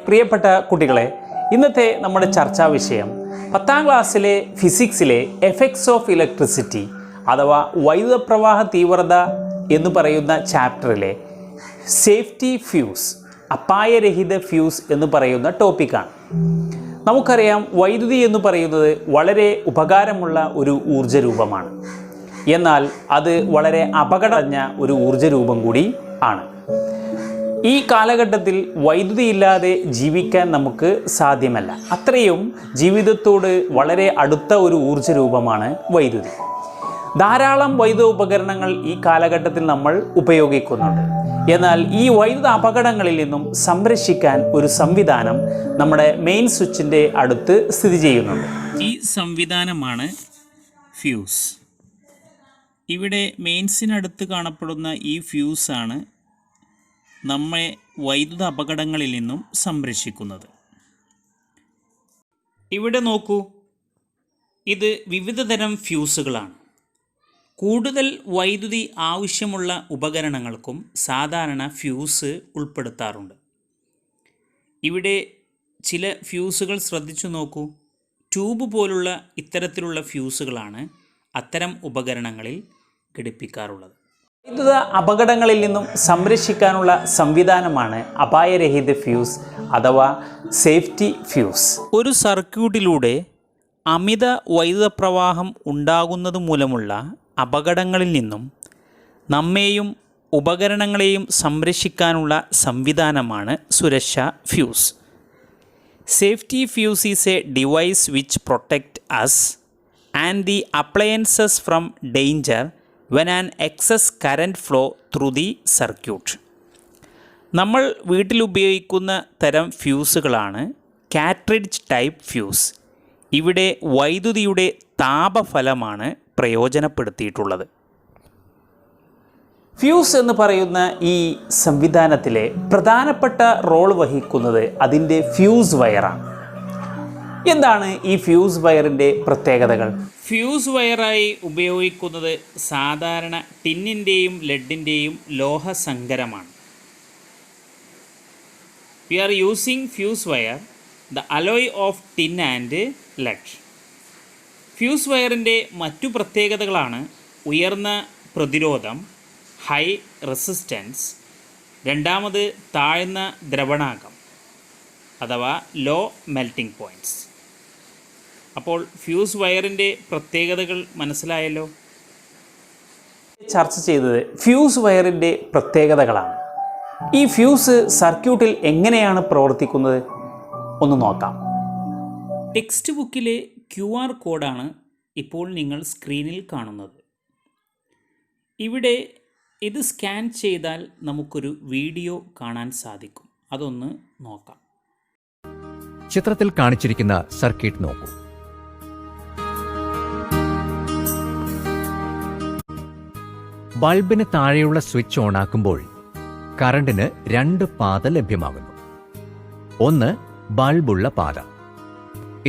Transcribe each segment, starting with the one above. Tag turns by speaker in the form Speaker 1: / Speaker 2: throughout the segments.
Speaker 1: പ്രിയപ്പെട്ട കുട്ടികളെ, ഇന്നത്തെ നമ്മുടെ ചർച്ചാ വിഷയം 10ാം ക്ലാസ്സിലെ ഫിസിക്സിലെ എഫക്ട്സ് ഓഫ് ഇലക്ട്രിസിറ്റി അഥവാ വൈദ്യുത പ്രവാഹ തീവ്രത എന്ന് പറയുന്ന ചാപ്റ്ററിലെ സേഫ്റ്റി ഫ്യൂസ്, അപായരഹിത ഫ്യൂസ് എന്ന് പറയുന്ന ടോപ്പിക്കാണ്. നമുക്കറിയാം, വൈദ്യുതി എന്ന് പറയുന്നത് വളരെ ഉപകാരമുള്ള ഒരു ഊർജ്ജരൂപമാണ്. എന്നാൽ അത് വളരെ അപകടഞ്ഞ ഒരു ഊർജ്ജരൂപം കൂടി ആണ്. ഈ കാലഘട്ടത്തിൽ വൈദ്യുതി ഇല്ലാതെ ജീവിക്കാൻ നമുക്ക് സാധ്യമല്ല. അത്രയും ജീവിതത്തോട് വളരെ അടുത്ത ഒരു ഊർജ്ജരൂപമാണ് വൈദ്യുതി. ധാരാളം വൈദ്യുത ഉപകരണങ്ങൾ ഈ കാലഘട്ടത്തിൽ നമ്മൾ ഉപയോഗിക്കുന്നുണ്ട്. എന്നാൽ ഈ വൈദ്യുത അപകടങ്ങളിൽ നിന്നും സംരക്ഷിക്കാൻ ഒരു സംവിധാനം നമ്മുടെ മെയിൻ സ്വിച്ചിൻ്റെ അടുത്ത് സ്ഥിതി ചെയ്യുന്നുണ്ട്. ഈ സംവിധാനമാണ് ഫ്യൂസ്. ഇവിടെ മെയിൻസിനടുത്ത് കാണപ്പെടുന്ന ഈ ഫ്യൂസാണ് നമ്മെ വൈദ്യുത അപകടങ്ങളിൽ നിന്നും സംരക്ഷിക്കുന്നത്. ഇവിടെ നോക്കൂ, ഇത് വിവിധ തരം ഫ്യൂസുകളാണ്. കൂടുതൽ വൈദ്യുതി ആവശ്യമുള്ള ഉപകരണങ്ങൾക്കും സാധാരണ ഫ്യൂസ് ഉൾപ്പെടുത്താറുണ്ട്. ഇവിടെ ചില ഫ്യൂസുകൾ ശ്രദ്ധിച്ചു നോക്കൂ. ട്യൂബ് പോലുള്ള ഇത്തരത്തിലുള്ള ഫ്യൂസുകളാണ് അത്തരം ഉപകരണങ്ങളിൽ ഘടിപ്പിക്കാറുള്ളത്. വൈദ്യുത അപകടങ്ങളിൽ നിന്നും സംരക്ഷിക്കാനുള്ള സംവിധാനമാണ് അപായരഹിത ഫ്യൂസ് അഥവാ സേഫ്റ്റി ഫ്യൂസ്. ഒരു സർക്യൂട്ടിലൂടെ അമിത വൈദ്യുത പ്രവാഹം ഉണ്ടാകുന്നത് മൂലമുള്ള അപകടങ്ങളിൽ നിന്നും നമ്മെയും ഉപകരണങ്ങളെയും സംരക്ഷിക്കാനുള്ള സംവിധാനമാണ് സുരക്ഷാ fuse. Safety fuse is a device which protect us and the appliances from danger when an excess current flow through the circuit. നമ്മൾ വീട്ടിൽ ഉപയോഗിക്കുന്ന തരം ഫ്യൂസുകളാണ് കാറ്റ്രിഡ്ജ് ടൈപ്പ് ഫ്യൂസ്. ഇവിടെ വൈദ്യുതിയുടെ താപഫലമാണ് പ്രയോജനപ്പെടുത്തിയിട്ടുള്ളത്. ഫ്യൂസ് എന്ന് പറയുന്ന ഈ സംവിധാനത്തിലെ പ്രധാനപ്പെട്ട റോൾ വഹിക്കുന്നത് അതിൻ്റെ ഫ്യൂസ് വയറാണ്. എന്താണ് ഈ ഫ്യൂസ് വയറിൻ്റെ പ്രത്യേകതകൾ? ഫ്യൂസ് വയറായി ഉപയോഗിക്കുന്നത് സാധാരണ ടിന്നിൻ്റെയും ലെഡിൻ്റെയും ലോഹസങ്കരമാണ്. We are using fuse wire, the alloy of tin and lead. Fuse വയറിൻ്റെ മറ്റു പ്രത്യേകതകളാണ് ഉയർന്ന പ്രതിരോധം, ഹൈ റെസിസ്റ്റൻസ്, രണ്ടാമത് താഴ്ന്ന ദ്രവണാങ്കം അഥവാ ലോ മെൽറ്റിംഗ് പോയിൻറ്റ്സ്. അപ്പോൾ ഫ്യൂസ് വയറിൻ്റെ പ്രത്യേകതകൾ മനസ്സിലായല്ലോ. ചർച്ച ചെയ്തത് ഫ്യൂസ് വയറിൻ്റെ പ്രത്യേകതകളാണ്. ഈ ഫ്യൂസ് സർക്യൂട്ടിൽ എങ്ങനെയാണ് പ്രവർത്തിക്കുന്നത് ഒന്ന് നോക്കാം. ടെക്സ്റ്റ് ബുക്കിലെ QR കോഡാണ് ഇപ്പോൾ നിങ്ങൾ സ്ക്രീനിൽ കാണുന്നത്. ഇവിടെ ഇത് സ്കാൻ ചെയ്താൽ നമുക്കൊരു വീഡിയോ കാണാൻ സാധിക്കും. അതൊന്ന് നോക്കാം.
Speaker 2: ചിത്രത്തിൽ കാണിച്ചിരിക്കുന്ന സർക്യൂട്ട് നോക്കൂ. ബൾബിന് താഴെയുള്ള സ്വിച്ച് ഓണാക്കുമ്പോൾ കറണ്ടിന് 2 പാത ലഭ്യമാകുന്നു. ഒന്ന് ബൾബുള്ള പാത,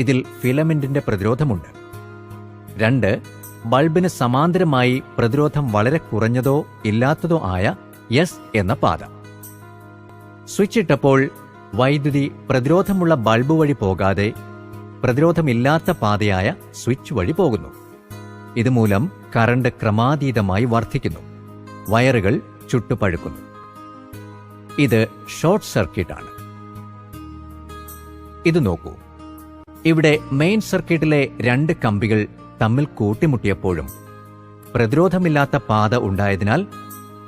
Speaker 2: ഇതിൽ ഫിലമെന്റിന്റെ പ്രതിരോധമുണ്ട്. 2 ബൾബിന് സമാന്തരമായി പ്രതിരോധം വളരെ കുറഞ്ഞതോ ഇല്ലാത്തതോ ആയ എസ് എന്ന പാത. സ്വിച്ച് ഇട്ടപ്പോൾ വൈദ്യുതി പ്രതിരോധമുള്ള ബൾബ് വഴി പോകാതെ പ്രതിരോധമില്ലാത്ത പാതയായ സ്വിച്ച് വഴി പോകുന്നു. ഇതുമൂലം കറണ്ട് ക്രമാതീതമായി വർദ്ധിക്കുന്നു, വയറുകൾ ചുട്ടുപഴുക്കുന്നു. ഇത് ഷോർട്ട് സർക്യൂട്ടാണ്. ഇത് നോക്കൂ. ഇവിടെ മെയിൻ സർക്യൂട്ടിലെ 2 കമ്പികൾ തമ്മിൽ കൂട്ടിമുട്ടിയപ്പോഴും പ്രതിരോധമില്ലാത്ത പാത ഉണ്ടായതിനാൽ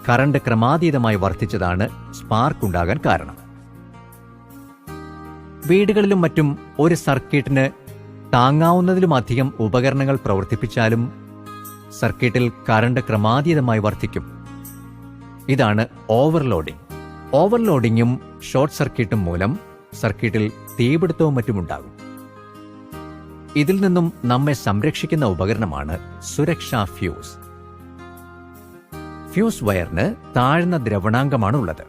Speaker 2: കറണ്ട് ക്രമാതീതമായി വർദ്ധിച്ചതാണ് സ്പാർക്ക് ഉണ്ടാകാൻ കാരണം. വീടുകളിലും മറ്റും ഒരു സർക്യൂട്ടിന് താങ്ങാവുന്നതിലുമധികം ഉപകരണങ്ങൾ പ്രവർത്തിപ്പിച്ചാലും സർക്യൂട്ടിൽ കറണ്ട് ക്രമാതീതമായി വർദ്ധിക്കും. ഇതാണ് ഓവർലോഡിംഗ്. ഓവർലോഡിങ്ങും ഷോർട്ട് സർക്യൂട്ടും മൂലം സർക്യൂട്ടിൽ തീപിടുത്തവും മറ്റുമുണ്ടാകും. ഇതിൽ നിന്നും നമ്മെ സംരക്ഷിക്കുന്ന ഉപകരണമാണ് സുരക്ഷാ ഫ്യൂസ്. ഫ്യൂസ് വയറിന് താഴ്ന്ന ദ്രവണാങ്കമാണുള്ളത്.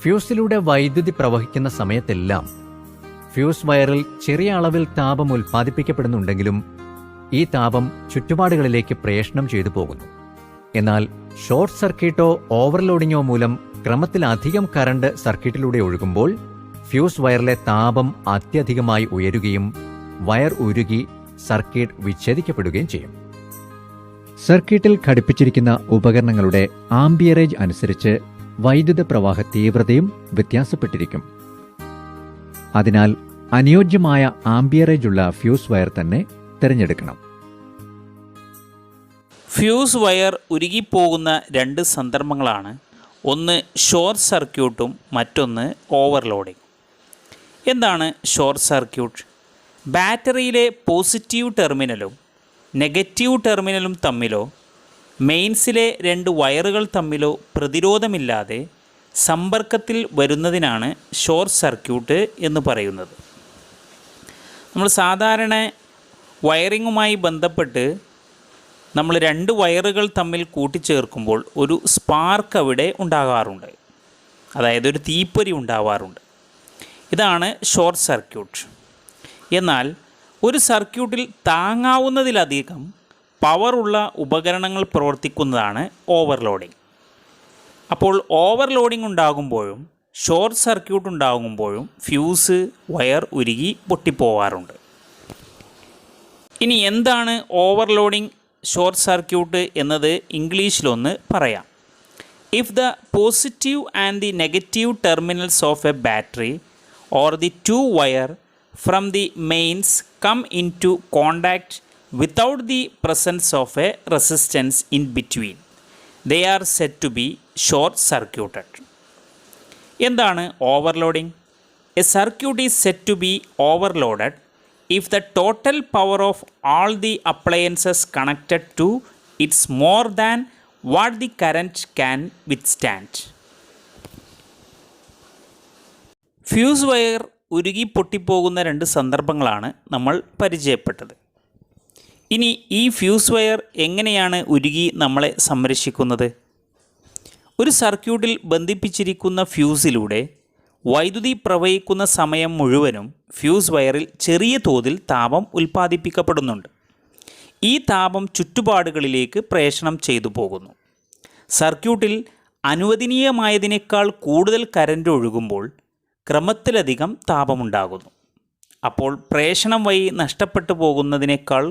Speaker 2: ഫ്യൂസിലൂടെ വൈദ്യുതി പ്രവഹിക്കുന്ന സമയത്തെല്ലാം ഫ്യൂസ് വയറിൽ ചെറിയ അളവിൽ താപം ഉൽപ്പാദിപ്പിക്കപ്പെടുന്നുണ്ടെങ്കിലും ഈ താപം ചുറ്റുപാടുകളിലേക്ക് പ്രേഷണം ചെയ്തു പോകുന്നു. എന്നാൽ ഷോർട്ട് സർക്യൂട്ടോ ഓവർലോഡിങ്ങോ മൂലം ക്രമത്തിലധികം കറണ്ട് സർക്യൂട്ടിലൂടെ ഒഴുകുമ്പോൾ ഫ്യൂസ് വയറിലെ താപം അത്യധികമായി ഉയരുകയും വയർ ഉരുകി സർക്യൂട്ട് വിച്ഛേദിക്കപ്പെടുകയും ചെയ്യും. സർക്യൂട്ടിൽ ഘടിപ്പിച്ചിരിക്കുന്ന ഉപകരണങ്ങളുടെ ആംബിയറേജ് അനുസരിച്ച് വൈദ്യുത പ്രവാഹ തീവ്രതയും വ്യത്യാസപ്പെട്ടിരിക്കും. അതിനാൽ അനുയോജ്യമായ ആംബിയറേജ് ഉള്ള ഫ്യൂസ് വയർ തന്നെ തിരഞ്ഞെടുക്കണം.
Speaker 1: ഫ്യൂസ് വയർ ഉരുകിപ്പോകുന്ന രണ്ട് സന്ദർഭങ്ങളാണ്, ഒന്ന് ഷോർട്ട് സർക്യൂട്ടും മറ്റൊന്ന് ഓവർലോഡിംഗ്. എന്താണ് ഷോർട്ട് സർക്യൂട്ട്? ബാറ്ററിയിലെ പോസിറ്റീവ് ടെർമിനലും നെഗറ്റീവ് ടെർമിനലും തമ്മിലോ മെയിൻസിലെ രണ്ട് വയറുകൾ തമ്മിലോ പ്രതിരോധമില്ലാതെ സമ്പർക്കത്തിൽ വരുന്നതിനാണ് ഷോർട്ട് സർക്യൂട്ട് എന്ന് പറയുന്നത്. നമ്മൾ സാധാരണ വയറിങ്ങുമായി ബന്ധപ്പെട്ട് നമ്മൾ രണ്ട് വയറുകൾ തമ്മിൽ കൂട്ടിച്ചേർക്കുമ്പോൾ ഒരു സ്പാർക്ക് അവിടെ ഉണ്ടാകാറുണ്ട്, അതായത് ഒരു തീപ്പൊരി ഉണ്ടാവാറുണ്ട്. ഇതാണ് ഷോർട്ട് സർക്യൂട്ട്. എന്നാൽ ഒരു സർക്യൂട്ടിൽ താങ്ങാവുന്നതിലധികം പവറുള്ള ഉപകരണങ്ങൾ പ്രവർത്തിക്കുന്നതാണ് ഓവർലോഡിംഗ്. അപ്പോൾ ഓവർലോഡിംഗ് ഉണ്ടാകുമ്പോഴും ഷോർട്ട് സർക്യൂട്ട് ഉണ്ടാകുമ്പോഴും ഫ്യൂസ് വയർ ഉരുകി പൊട്ടിപ്പോവാറുണ്ട്. ഇനി എന്താണ് ഓവർലോഡിംഗ്, ഷോർട്ട് സർക്യൂട്ട് എന്നത് ഇംഗ്ലീഷിലൊന്ന് പറയാം. If the positive and the negative terminals of a battery or the two wire from the mains come into contact without the presence of a resistance in between, they are set to be short circuited. എന്താണ് overloading? A circuit is set to be overloaded if the total power of all the appliances connected to it's more than what the current can withstand. Fuse wire ഉരുകി പൊട്ടിപ്പോകുന്ന രണ്ട് സന്ദർഭങ്ങളാണ് നമ്മൾ പരിചയപ്പെട്ടത്. ഇനി ഈ fuse wire എങ്ങനെയാണ് ഉരുകി നമ്മളെ സംരക്ഷിക്കുന്നത്? ഒരു സർക്യൂട്ടിൽ ബന്ധിപ്പിച്ചിരിക്കുന്ന ഫ്യൂസിലൂടെ വൈദ്യുതി പ്രവഹിക്കുന്ന സമയം മുഴുവനും ഫ്യൂസ് വയറിൽ ചെറിയ തോതിൽ താപം ഉൽപ്പാദിപ്പിക്കപ്പെടുന്നുണ്ട്. ഈ താപം ചുറ്റുപാടുകളിലേക്ക് പ്രേഷണം ചെയ്തു പോകുന്നു. സർക്യൂട്ടിൽ അനുവദനീയമായതിനേക്കാൾ കൂടുതൽ കറണ്ട് ഒഴുകുമ്പോൾ ക്രമത്തിലധികം താപമുണ്ടാകുന്നു. അപ്പോൾ പ്രേഷണം വഴി നഷ്ടപ്പെട്ടു പോകുന്നതിനേക്കാൾ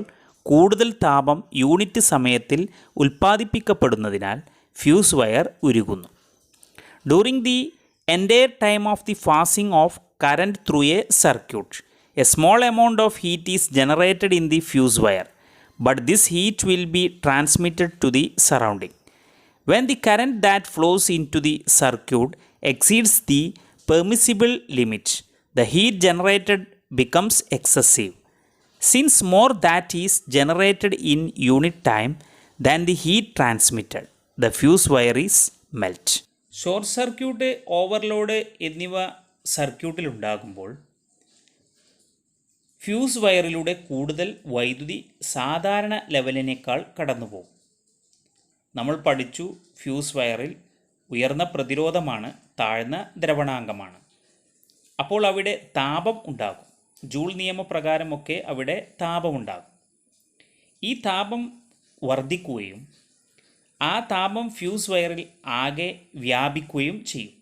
Speaker 1: കൂടുതൽ താപം യൂണിറ്റ് സമയത്തിൽ ഉൽപ്പാദിപ്പിക്കപ്പെടുന്നതിനാൽ ഫ്യൂസ് വയർ ഉരുകുന്നു. During the entire time of the passing of current through a circuit, a small amount of heat is generated in the fuse wire, but this heat will be transmitted to the surrounding. When the current that flows into the circuit exceeds the permissible limit, the heat generated becomes excessive. Since more that is generated in unit time than the heat transmitted, the fuse wire is melt. Short circuit, overload എന്നിവ സർക്യൂട്ടിൽ ഉണ്ടാകുമ്പോൾ fuse വയറിലൂടെ കൂടുതൽ വൈദ്യുതി സാധാരണ ലെവലിനേക്കാൾ കടന്നു പോകും. നമ്മൾ പഠിച്ചു, ഫ്യൂസ് വയറിൽ ഉയർന്ന പ്രതിരോധമാണ്, താഴ്ന്ന ദ്രവണാങ്കമാണ്. അപ്പോൾ അവിടെ താപം ഉണ്ടാകും. ജൂൾ നിയമപ്രകാരമൊക്കെ അവിടെ താപമുണ്ടാകും. ഈ താപം വർദ്ധിക്കുകയും ആ താപം ഫ്യൂസ് വയറിൽ ആകെ വ്യാപിക്കുകയും ചെയ്യും.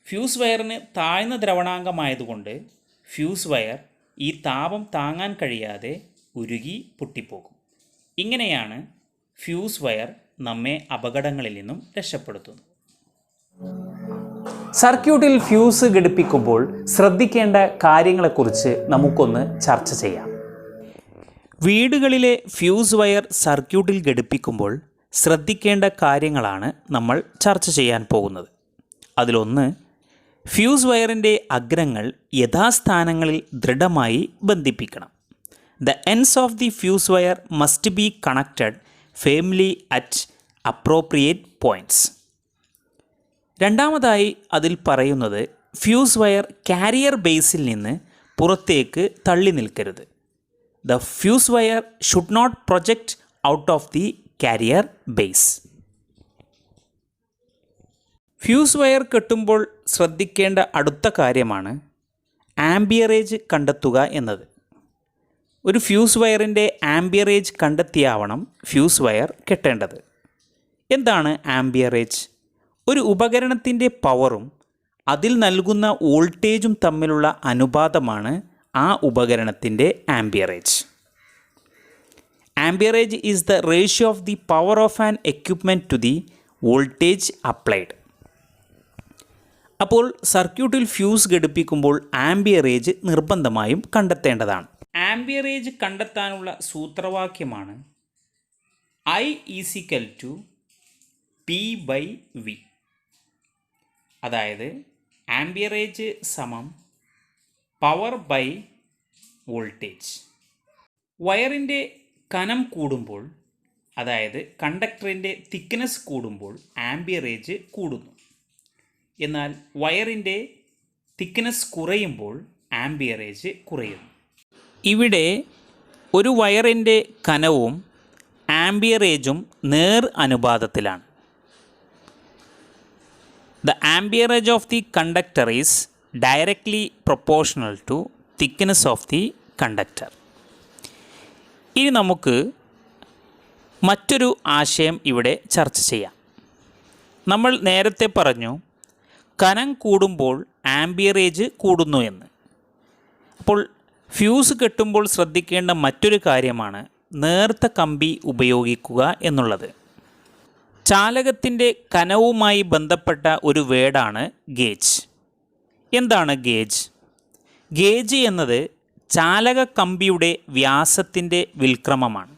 Speaker 1: ഫ്യൂസ് വയറിന് താഴ്ന്ന ദ്രവണാങ്കമായതുകൊണ്ട് ഫ്യൂസ് വയർ ഈ താപം താങ്ങാൻ കഴിയാതെ ഉരുകി പൊട്ടിപ്പോകും. ഇങ്ങനെയാണ് ഫ്യൂസ് വയർ നമ്മെ അപകടങ്ങളിൽ നിന്നും രക്ഷപ്പെടുത്തുന്നത്. സർക്യൂട്ടിൽ ഫ്യൂസ് ഘടിപ്പിക്കുമ്പോൾ ശ്രദ്ധിക്കേണ്ട കാര്യങ്ങളെക്കുറിച്ച് നമുക്കൊന്ന് ചർച്ച ചെയ്യാം. വീടുകളിലെ ഫ്യൂസ് വയർ സർക്യൂട്ടിൽ ഘടിപ്പിക്കുമ്പോൾ ശ്രദ്ധിക്കേണ്ട കാര്യങ്ങളാണ് നമ്മൾ ചർച്ച ചെയ്യാൻ പോകുന്നത്. അതിലൊന്ന്, ഫ്യൂസ് വയറിൻ്റെ അഗ്രങ്ങൾ യഥാസ്ഥാനങ്ങളിൽ ദൃഢമായി ബന്ധിപ്പിക്കണം. The ends of the fuse wire must be connected firmly at appropriate points. രണ്ടാമതായി അതിൽ പറയുന്നത്, ഫ്യൂസ് വയർ കാരിയർ ബേസിൽ നിന്ന് പുറത്തേക്ക് തള്ളി നിൽക്കരുത്. The fuse wire should not project out of the carrier base. Fuse wire കെട്ടുമ്പോൾ ശ്രദ്ധിക്കേണ്ട അടുത്ത കാര്യമാണ് ആംബിയറേജ് കണ്ടെത്തുക എന്നത്. ഒരു ഫ്യൂസ് വയറിൻ്റെ ആംബിയറേജ് കണ്ടെത്തിയാവണം ഫ്യൂസ് വയർ കെട്ടേണ്ടത്. എന്താണ് ആംബിയറേജ്? ഒരു ഉപകരണത്തിൻ്റെ പവറും അതിൽ നൽകുന്ന വോൾട്ടേജും തമ്മിലുള്ള അനുപാതമാണ് ആ ഉപകരണത്തിൻ്റെ amperage. Amperage is the ratio of the power of an equipment to the voltage applied. അപ്പോൾ സർക്യൂട്ടിൽ ഫ്യൂസ് ഘടിപ്പിക്കുമ്പോൾ ആംബിയറേജ് നിർബന്ധമായും കണ്ടെത്തേണ്ടതാണ്. ആംബിയറേജ് കണ്ടെത്താനുള്ള സൂത്രവാക്യമാണ് I = P/V. അതായത് ആംബിയറേജ് സമം പവർ ബൈ വോൾട്ടേജ്. വയറിൻ്റെ കനം കൂടുമ്പോൾ, അതായത് കണ്ടക്ടറിൻ്റെ തിക്നെസ് കൂടുമ്പോൾ ആംബിയറേജ് കൂടുന്നു. എന്നാൽ വയറിൻ്റെ തിക്നെസ് കുറയുമ്പോൾ ആംബിയറേജ് കുറയുന്നു. ഇവിടെ ഒരു വയറിൻ്റെ കനവും ആംബിയറേജും നേർ അനുപാതത്തിലാണ്. The amperage of the conductor is directly proportional to thickness of the conductor. ഇനി നമുക്ക് മറ്റൊരു ആശയം ഇവിടെ ചർച്ച ചെയ്യാം. നമ്മൾ നേരത്തെ പറഞ്ഞു കനം കൂടുമ്പോൾ ആംബിയറേജ് കൂടുന്നു എന്ന്. അപ്പോൾ ഫ്യൂസ് കെട്ടുമ്പോൾ ശ്രദ്ധിക്കേണ്ട മറ്റൊരു കാര്യമാണ് നേർത്ത കമ്പി ഉപയോഗിക്കുക എന്നുള്ളത്. ചാലകത്തിൻ്റെ കനവുമായി ബന്ധപ്പെട്ട ഒരു വേർഡാണ് ഗേജ്. എന്താണ് ഗേജ്? ഗേജ് എന്നത് ചാലക കമ്പിയുടെ വ്യാസത്തിൻ്റെ വിൽക്രമമാണ്.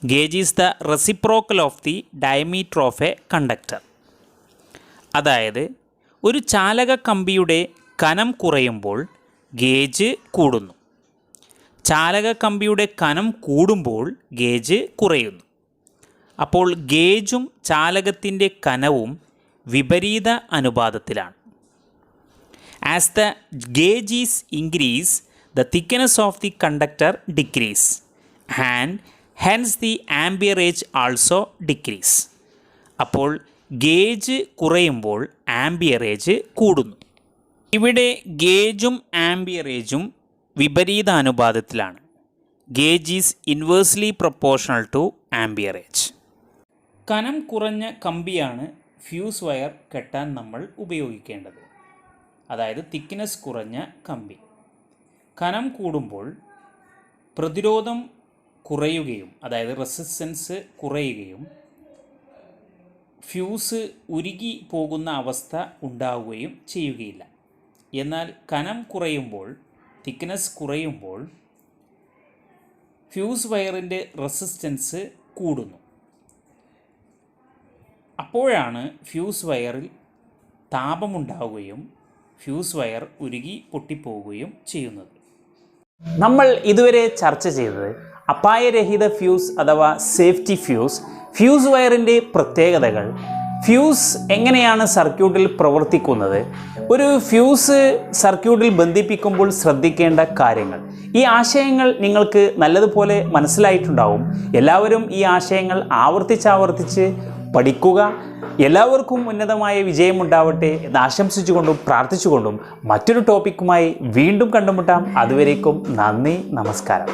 Speaker 1: Gauge is the reciprocal of the diameter of a conductor. അതായത് ഒരു ചാലക കമ്പിയുടെ കനം കുറയുമ്പോൾ ഗേജ് കൂടുന്നു, ചാലക കമ്പിയുടെ കനം കൂടുമ്പോൾ ഗേജ് കുറയുന്നു. അപ്പോൾ ഗേജും ചാലകത്തിൻ്റെ കനവും വിപരീത അനുപാതത്തിലാണ്. As the gauge is increase, the thickness of the conductor decrease and hence the amperage also decrease. അപ്പോൾ ഗേജ് കുറയുമ്പോൾ ആംബിയറേജ് കൂടുന്നു. ഇവിടെ ഗേജും ആംബിയറേജും വിപരീത അനുപാതത്തിലാണ്. Gauge is inversely proportional to amperage. കനം കുറഞ്ഞ കമ്പിയാണ് ഫ്യൂസ് വയർ കെട്ടാൻ നമ്മൾ ഉപയോഗിക്കേണ്ടത്. അതായത് തിക്നെസ് കുറഞ്ഞ കമ്പി. കനം കൂടുമ്പോൾ പ്രതിരോധം കുറയുകയും, അതായത് റെസിസ്റ്റൻസ് കുറയുകയും ഫ്യൂസ് ഉരുകി പോകുന്ന അവസ്ഥ ഉണ്ടാവുകയും ചെയ്യുകയില്ല. എന്നാൽ കനം കുറയുമ്പോൾ, തിക്നെസ് കുറയുമ്പോൾ ഫ്യൂസ് വയറിൻ്റെ റെസിസ്റ്റൻസ് കൂടുന്നു. അപ്പോഴാണ് ഫ്യൂസ് വയറിൽ താപമുണ്ടാവുകയും ഫ്യൂസ് വയർ ഉരുകി പൊട്ടിപ്പോവുകയും ചെയ്യുന്നത്. നമ്മൾ ഇതുവരെ ചർച്ച ചെയ്തത് അപായരഹിത ഫ്യൂസ് അഥവാ സേഫ്റ്റി ഫ്യൂസ്, ഫ്യൂസ് വയറിൻ്റെ പ്രത്യേകതകൾ, ഫ്യൂസ് എങ്ങനെയാണ് സർക്യൂട്ടിൽ പ്രവർത്തിക്കുന്നത്, ഒരു ഫ്യൂസ് സർക്യൂട്ടിൽ ബന്ധിപ്പിക്കുമ്പോൾ ശ്രദ്ധിക്കേണ്ട കാര്യങ്ങൾ. ഈ ആശയങ്ങൾ നിങ്ങൾക്ക് നല്ലതുപോലെ മനസ്സിലായിട്ടുണ്ടാവും. എല്ലാവരും ഈ ആശയങ്ങൾ ആവർത്തിച്ച് പഠിക്കുക. എല്ലാവർക്കും ഉന്നതമായ വിജയമുണ്ടാവട്ടെ എന്ന് ആശംസിച്ചുകൊണ്ടും പ്രാർത്ഥിച്ചുകൊണ്ടും മറ്റൊരു ടോപ്പിക്കുമായി വീണ്ടും കണ്ടുമുട്ടാം. അതുവരേക്കും നന്ദി, നമസ്കാരം.